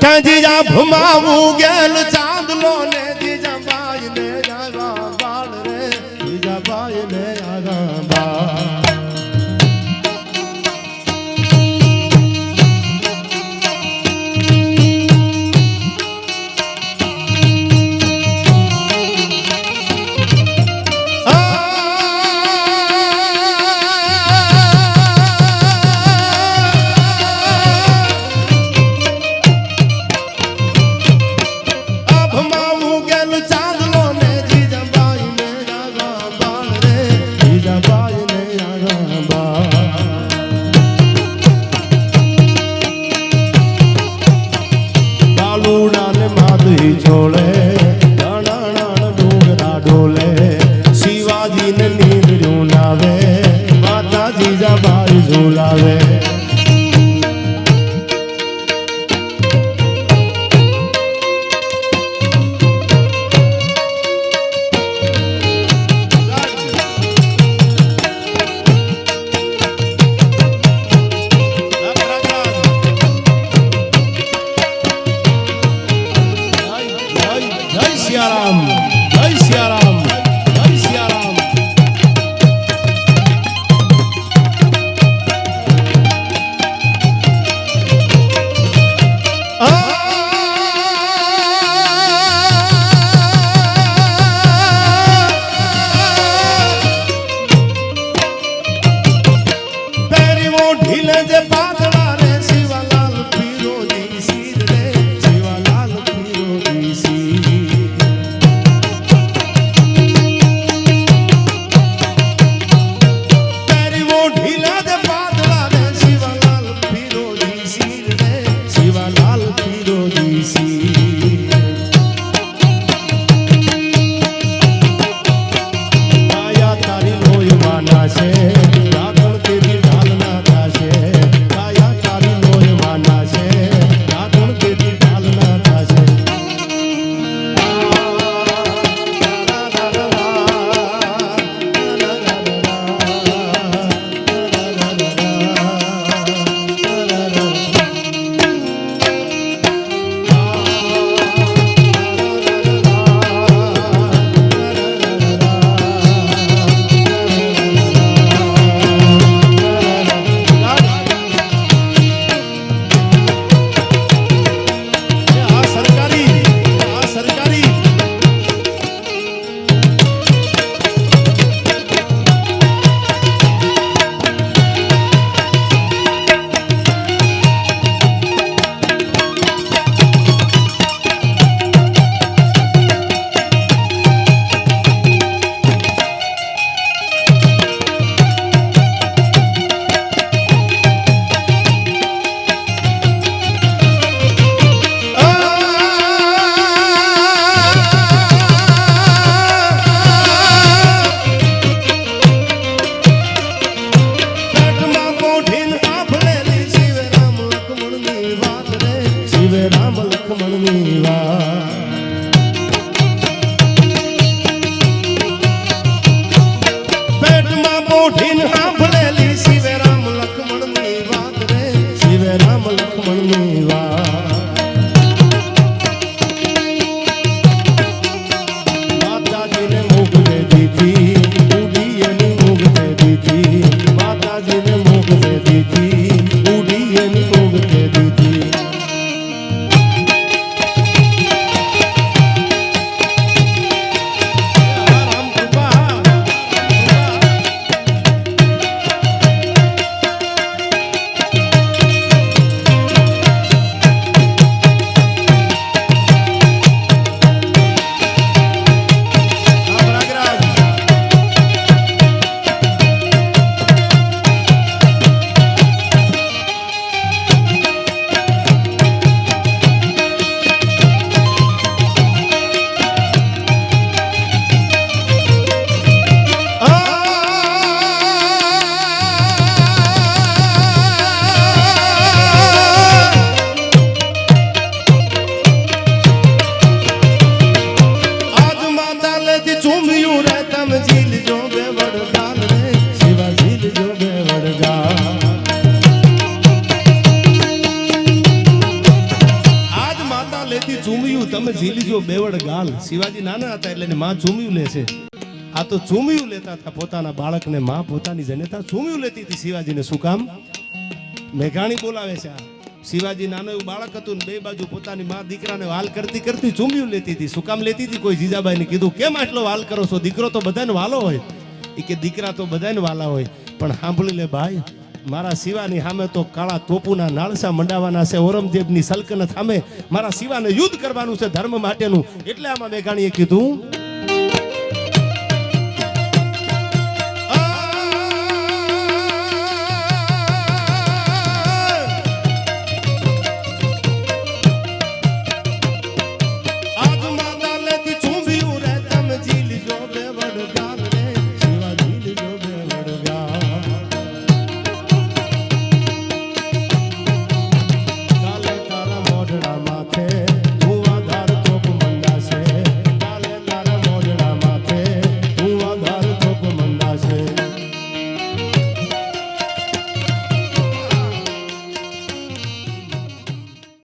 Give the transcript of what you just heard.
जीजा भुमावू गेल चांदलो ने जीजा बाई ने आगा बाल रे जीजा बाई ने आगा बाल छोड़े डूंगरा डोले शिवाजी ने नींद झूलावे माता जीजा बाई झूलावे ચૂમ્યું તમે ઝીલજો બેવડ ગાલ. શિવાજી નાના હતા એટલે એની માં ચૂમ્યું લે છે. આ તો ચૂમ્યું લેતા હતા પોતાના બાળકને, માં પોતાની જનેતા ચૂમ્યું લેતી હતી શિવાજીને. શું કામ? મેઘાણી બોલાવે છે. શિવાજી નાનો એવું બાળક હતું ને બે બાજુ પોતાની માં દીકરાને વાલ કરતી કરતી ચૂમ્યું લેતી હતી. શું કામ લેતી હતી? કોઈ જીજાબાઈને કીધું કેમ આટલો વાલ કરો છો? દીકરો તો બધાને વાલો હોય. એ કે દીકરા તો બધાને વાલા હોય, પણ સાંભળી લે ભાઈ, મારા શિવાની સામે તો કાળા તોપુના નાળસા મંડાવાના છે. ઔરંગઝેબની સલ્તનત સામે મારા શિવાને યુદ્ધ કરવાનું છે ધર્મ માટેનું. એટલે આમાં મેઘાણીએ કીધું